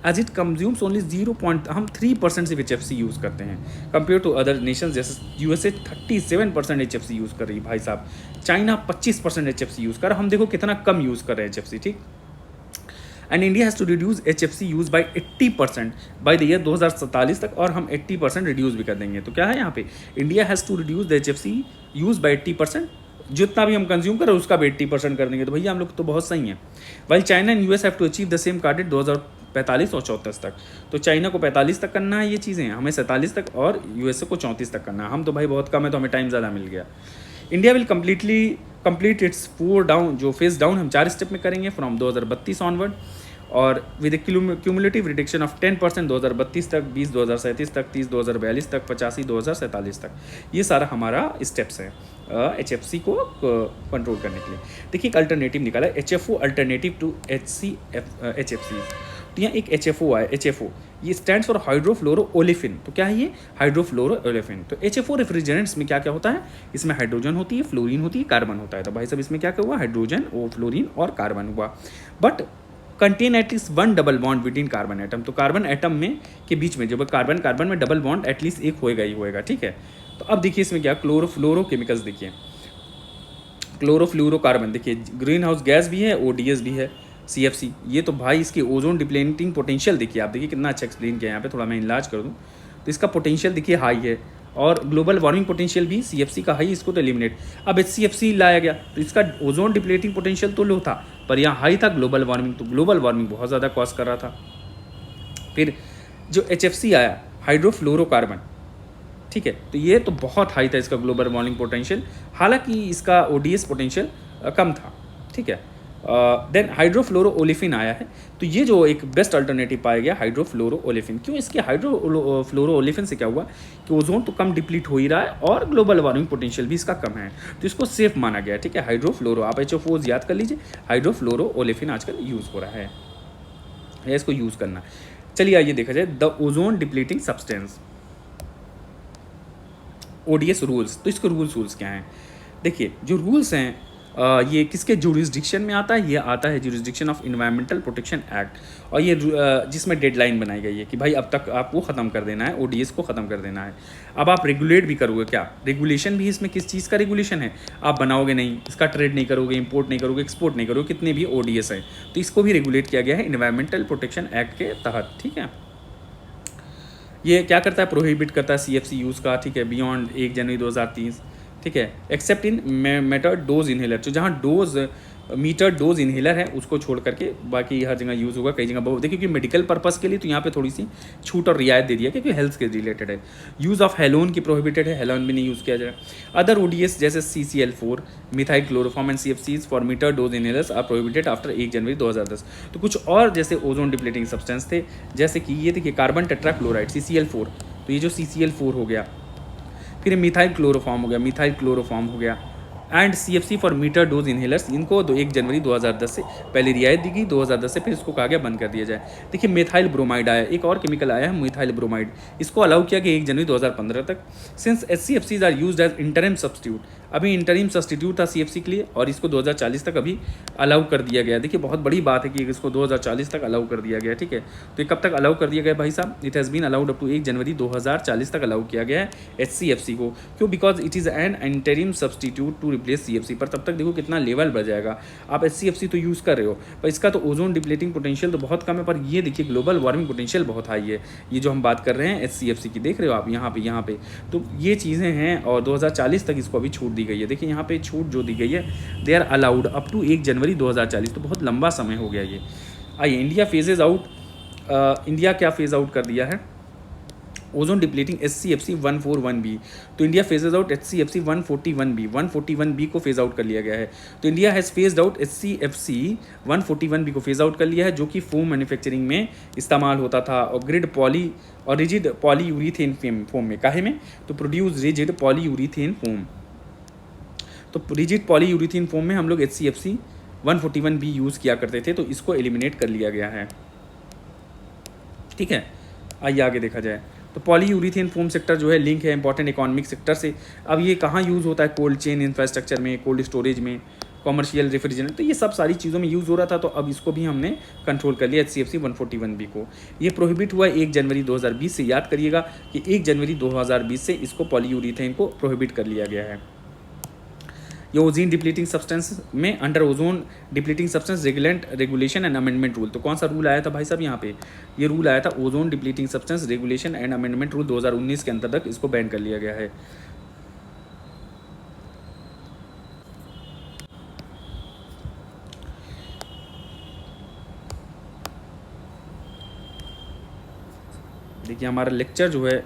Speaker 1: as it consumes only 3% सिर्फ HFC यूज़ करते हैं कंपेयर टू अदर नेशन, जैसे USA 37% HFC यूज़ कर रही है भाई साहब, चाइना 25% HFC यूज़ कर, हम देखो कितना कम यूज़ कर रहे हैं HFC, ठीक। And India has to reduce HFC use by 80% by the year 2047 तक, और हम 80% रिड्यूस भी कर देंगे। तो क्या है यहाँ पे, India has to reduce the HFC use by 80%, जितना भी हम कंज्यूम करें उसका भी 80% कर देंगे, तो भैया हम लोग तो बहुत सही हैं। While China and US have to achieve the same target 2045 और 34 तक। तो चाइना को 45 तक करना है ये चीज़ें, हमें 47 तक, और USA को 34 तक करना है। हम तो भाई बहुत कम है तो हमें टाइम ज़्यादा मिल गया। India will complete it's 4 down, जो फेज डाउन हम 4 स्टेप में करेंगे फ्रॉम 2032 ऑनवर्ड, और विद क्यूमुलेटिव रिडक्शन ऑफ 10% 2032 तक, 20 2037 तक, 30 2042 तक, 85 2047 तक। ये सारा हमारा स्टेप्स है HFC को कंट्रोल करने के लिए। देखिए एक अल्टरनेटिव निकाला, HFO अल्टरनेटिव टू HFC। तो यहाँ एक HFO आया, HFO ये स्टैंड्स फॉर हाइड्रोफ्लोरो ओलेफिन। तो क्या है ये, हाइड्रोफ्लोरो ओलेफिन। तो HFO रेफ्रिजरेंट्स में क्या क्या होता है, इसमें हाइड्रोजन होती है, फ्लोरीन होती है, कार्बन होता है। तो भाई साहब इसमें क्या क्या हुआ, हाइड्रोजन और फ्लोरीन और कार्बन हुआ, but contain at least 1 double bond within carbon atom. तो कार्बन एटम में के बीच में जब कार्बन में डबल बॉन्ड एटलीस्ट एक होएगा ही होएगा, ठीक है। तो अब देखिए इसमें क्या, क्लोरोफ्लोरो केमिकल्स देखिए, क्लोरोफ्लोरोकार्बन देखिए, ग्रीन हाउस गैस भी है, ODS भी है, CFC। ये तो भाई इसकी ओजोन डिप्लेटिंग पोटेंशियल देखिए, आप देखिए कितना अच्छा एक्सप्लेन किया। यहाँ पे थोड़ा मैं इलाज कर दूँ तो इसका पोटेंशियल देखिए हाई है, और ग्लोबल वार्मिंग पोटेंशियल भी CFC का हाई, इसको तो एलिमिनेट। अब HCFC लाया गया तो इसका ओजोन डिप्लेटिंग पोटेंशियल तो लो था, पर यहाँ हाई था ग्लोबल वार्मिंग, तो ग्लोबल वार्मिंग बहुत ज़्यादा कॉज कर रहा था। फिर जो HFC आया, हाइड्रोफ्लोरोकार्बन, ठीक है, तो ये तो बहुत हाई था इसका ग्लोबल वार्मिंग पोटेंशियल, हालांकि इसका ODS पोटेंशियल कम था, ठीक है। देन हाइड्रोफ्लोरो ओलेफिन आया है, तो ये जो एक बेस्ट अल्टरनेटिव पाया गया हाइड्रोफ्लोरो ओलेफिन। क्यों, इसके हाइड्रोफ्लोरो ओलेफिन से क्या हुआ कि ओजोन तो कम डिप्लीट हो ही रहा है और ग्लोबल वार्मिंग पोटेंशियल भी इसका कम है, तो इसको सेफ माना गया, ठीक है। हाइड्रोफ्लोरो, आप HFOs याद कर लीजिए, हाइड्रोफ्लोरो ओलेफिन आजकल यूज़ हो रहा है, इसको यूज़ करना। चलिए आइए देखा जाए the ozone depleting substance, ODS rules. तो इसके रूल्स क्या हैं, देखिए जो रूल्स हैं ये किसके जुरिस्डिक्शन में आता है, ये आता है jurisdiction of environmental protection act, और ये जिसमें डेडलाइन बनाई गई है कि भाई अब तक आपको ख़त्म कर देना है, ODS को ख़त्म कर देना है। अब आप रेगुलेट भी करोगे क्या, रेगुलेशन भी इसमें किस चीज़ का रेगुलेशन है, आप बनाओगे नहीं, इसका ट्रेड नहीं करोगे, इंपोर्ट नहीं करोगे, एक्सपोर्ट नहीं करोगे, कितने भी ODS हैं, तो इसको भी रेगुलेट किया गया है इन्वायरमेंटल प्रोटेक्शन एक्ट के तहत, ठीक है। ये क्या करता है, प्रोहिबिट करता है CFC यूज़ का, ठीक है, बियॉन्ड 1 जनवरी 2030, ठीक है, except in meter dose inhaler. तो जहाँ मीटर डोज इन्हेलर है उसको छोड़ करके बाकी हर जगह यूज़ होगा, कई जगह बहुत। देखिए क्योंकि मेडिकल पर्पस के लिए तो यहाँ पे थोड़ी सी छूट और रियायत दे दिया क्योंकि हेल्थ के रिलेटेड है। यूज़ ऑफ हेलोन की प्रोहिबिटेड है, हेलोन भी नहीं यूज़ किया जाए। अदर ODS जैसे CCl4, methyl chloroform and CFCs for meter dose inhalers are prohibited after 1 January 2010। तो कुछ और जैसे ओजोन डिप्लीटिंग सब्सटेंस थे, जैसे कि ये देखिए कार्बन टेट्राक्लोराइड CCl4, तो ये जो CCl4 हो गया, फिर मिथाइल क्लोरोफॉर्म हो गया, and CFC for meter dose inhalers, इनको 1 जनवरी 2010 से पहले रियायत दी गई, 2010 से फिर इसको कहा गया बंद कर दिया जाए। देखिए मेथाइल ब्रोमाइड आया, एक और केमिकल आया है मेथाइल ब्रोमाइड, इसको अलाउ किया गया 1 जनवरी 2015 तक। Since HCFCs are used as interim substitute, अभी इंटरिम सब्स्टिट्यूट था CFC के लिए और इसको 2040 तक अभी अलाउ कर दिया गया। देखिए बहुत बड़ी बात है कि इसको 2040 तक अलाउ कर दिया गया, ठीक है। तो ये कब तक अलाउ कर दिया गया भाई साहब? It has been allowed up to 1 January 2040 तक अलाउ किया गया है HCFC को। क्यों? Because it is an interim substitute to replace CFC। पर तब तक देखो कितना लेवल बढ़ जाएगा। आप HCFC तो यूज़ कर रहे हो पर इसका तो ओजोन डिप्लेटिंग पोटेंशियल तो बहुत कम है, पर ये देखिए ग्लोबल वार्मिंग पोटेंशियल बहुत हाई है। ये जो हम बात कर रहे हैं HCFC की, देख रहे हो आप यहाँ पे तो ये चीज़ें हैं और 2040 तक इसको अभी छूट दी गई है। देखिए यहाँ पे छूट जो दी गई है, they are allowed up to 1 January 2040, तो बहुत लंबा समय हो गया ये। आइए इंडिया फेजेज आउट, इंडिया क्या फेज आउट कर दिया है? ओजोन डिप्लीटिंग HCFC 141b, तो India phases out HCFC 141b को फेज आउट कर लिया गया है। तो India has phased out HCFC 141b को फेज आउट कर लिया है, जो कि फोम मैन्युफैक्चरिंग में इस्तेमाल होता था और ग्रिड पॉली और रिजिड पॉलीयूरीथेन फोम में, काहे में? तो प्रोड्यूस रिजिड पॉलीयूरीथेन फोम। तो रिजिड पॉलीयूरीथेन फोम में हम लोग HCFC 141b यूज़ किया करते थे, तो इसको एलिमिनेट कर लिया गया है, ठीक है। आइए आगे देखा जाए। तो पॉलीयूरीथेन फोम सेक्टर जो है लिंक है इंपॉर्टेंट इकोनॉमिक सेक्टर से। अब ये कहाँ यूज़ होता है? कोल्ड चेन इंफ्रास्ट्रक्चर में, कोल्ड स्टोरेज में, कॉमर्शियल रेफ्रिजरेंट, तो ये सब सारी चीज़ों में यूज़ हो रहा था। तो अब इसको भी हमने कंट्रोल कर लिया HCFC 141b को। ये प्रोहिबिट हुआ 1 जनवरी 2020 से। याद करिएगा कि 1 जनवरी 2020 से इसको पॉलीयूरीथेन को प्रोहिबिट कर लिया गया है। ये ओजोन डिप्लीटिंग सब्सटेंस में under ozone depleting substance regulation and amendment rule, तो कौन सा रूल आया था भाई साहब? यहाँ पे ये रूल आया था ozone depleting substance regulation and amendment rule 2019 के अंतर्गत इसको बैन कर लिया गया है। देखिए हमारा लेक्चर जो है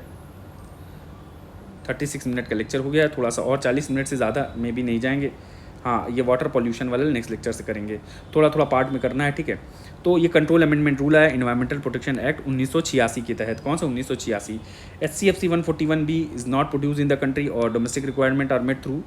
Speaker 1: 36 मिनट का लेक्चर हो गया है, थोड़ा सा और 40 मिनट से ज़्यादा में भी नहीं जाएंगे। हाँ, ये वाटर पॉल्यूशन वाला नेक्स्ट लेक्चर से करेंगे, थोड़ा थोड़ा पार्ट में करना है, ठीक है। तो ये कंट्रोल अमेंडमेंट रूल है इन्वायरमेंटल प्रोटेक्शन एक्ट 1986 के तहत। कौन सा? 1986। HCFC 141b is not produce in the country और domestic requirement are met through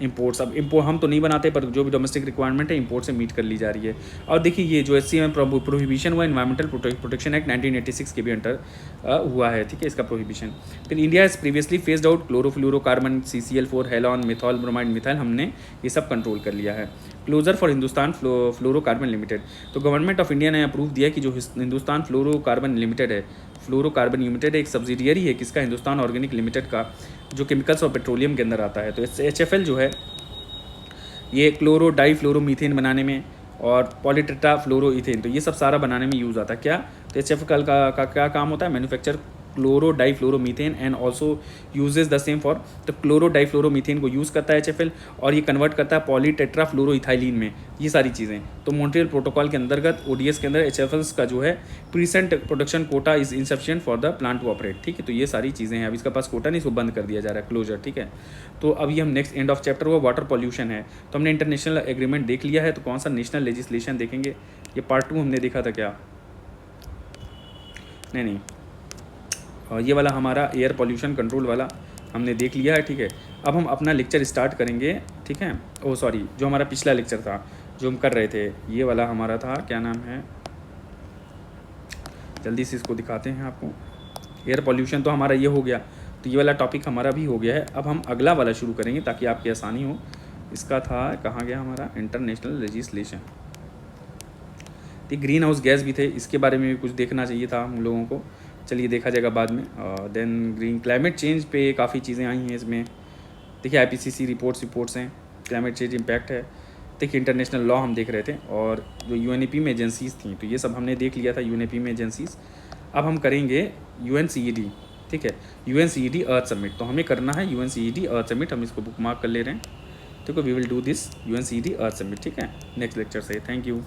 Speaker 1: imports. अब इम्पोर्ट हम तो नहीं बनाते, पर जो भी डोमेस्टिक रिक्वायरमेंट है इंपोर्ट से मीट कर ली जा रही है। और देखिए ये जो HCM में प्रोहिबिशन हुआ इन्वायरमेंटल प्रोटेक्शन एक्ट 1986 के भी अंडर हुआ है, ठीक है, इसका प्रोहिबिशन। फिर India is previously phased out chlorofluorocarbon, CCl4, halon, methyl bromide, methyl, हमने ये सब कंट्रोल कर लिया है। Closure for Hindustan fluorocarbon limited, तो गवर्नमेंट ऑफ इंडिया ने अप्रूव दिया कि जो हिंदुस्तान फ्लोरोकार्बन लिमिटेड है, फ्लोरोकार्बन लिमिटेड एक सब्सिडियरी है किसका? हिंदुस्तान ऑर्गेनिक लिमिटेड का, जो केमिकल्स और पेट्रोलियम के अंदर आता है। तो HFL जो है ये क्लोरो डाईफ्लोरोमीथेन बनाने में और पॉलीटेट्राफ्लोरोइथेन, तो ये सब सारा बनाने में यूज़ आता है। क्या? तो HFL का क्या काम होता है? Manufacture chloro difluoromethane and also uses the same for, तो क्लोरो डाईफ्लोरोमीथेन को यूज़ करता है HFL और ये कन्वर्ट करता है पॉलीटेट्राफ्लोरोइथाइलिन में, ये सारी चीज़ें। तो मॉन्ट्रियल प्रोटोकॉल के अंतर्गत ODS के अंदर HFLs का जो है present production quota is insufficient for the plant to operate, ठीक है। तो ये सारी चीज़ें हैं, अब इसका पास कोटा नहीं, इसको बंद कर दिया जा रहा है, क्लोजर, ठीक है। तो अभी हम नेक्स्ट एंड ऑफ चैप्टर हुआ वाटर पॉल्यूशन है, तो हमने इंटरनेशनल एग्रीमेंट देख लिया है। तो कौन सा नेशनल लेजिस्लेशन देखेंगे? ये पार्ट 2 हमने देखा था क्या? नहीं, और ये वाला हमारा एयर पॉल्यूशन कंट्रोल वाला हमने देख लिया है, ठीक है। अब हम अपना लेक्चर स्टार्ट करेंगे, ठीक है। ओ सॉरी, जो हमारा पिछला लेक्चर था जो हम कर रहे थे, ये वाला हमारा था, क्या नाम है, जल्दी से इसको दिखाते हैं आपको। एयर पॉल्यूशन तो हमारा ये हो गया, तो ये वाला टॉपिक हमारा भी हो गया है। अब हम अगला वाला शुरू करेंगे ताकि आपकी आसानी हो। इसका था, कहाँ गया हमारा, इंटरनेशनल लेजिस्लेशन। तो ग्रीन हाउस गैस भी थे, इसके बारे में भी कुछ देखना चाहिए था हम लोगों को, चलिए देखा जाएगा बाद में। देन ग्रीन क्लाइमेट चेंज पे काफ़ी चीज़ें आई हैं इसमें। देखिए IPCC रिपोर्ट्स हैं, क्लाइमेट चेंज इम्पैक्ट है। देखिए इंटरनेशनल लॉ हम देख रहे थे और जो UNEP में एजेंसीज़ थी, तो ये सब हमने देख लिया था, UNEP में एजेंसीज़। अब हम करेंगे UNCED, ठीक है, UNCED अर्थ समिट। तो हमें करना है UNCED अर्थ समिट, हम इसको बुक मार्क कर ले रहे हैं, ठीक है। We will do this UNCED earth summit, ठीक है, नेक्स्ट लेक्चर से। Thank you.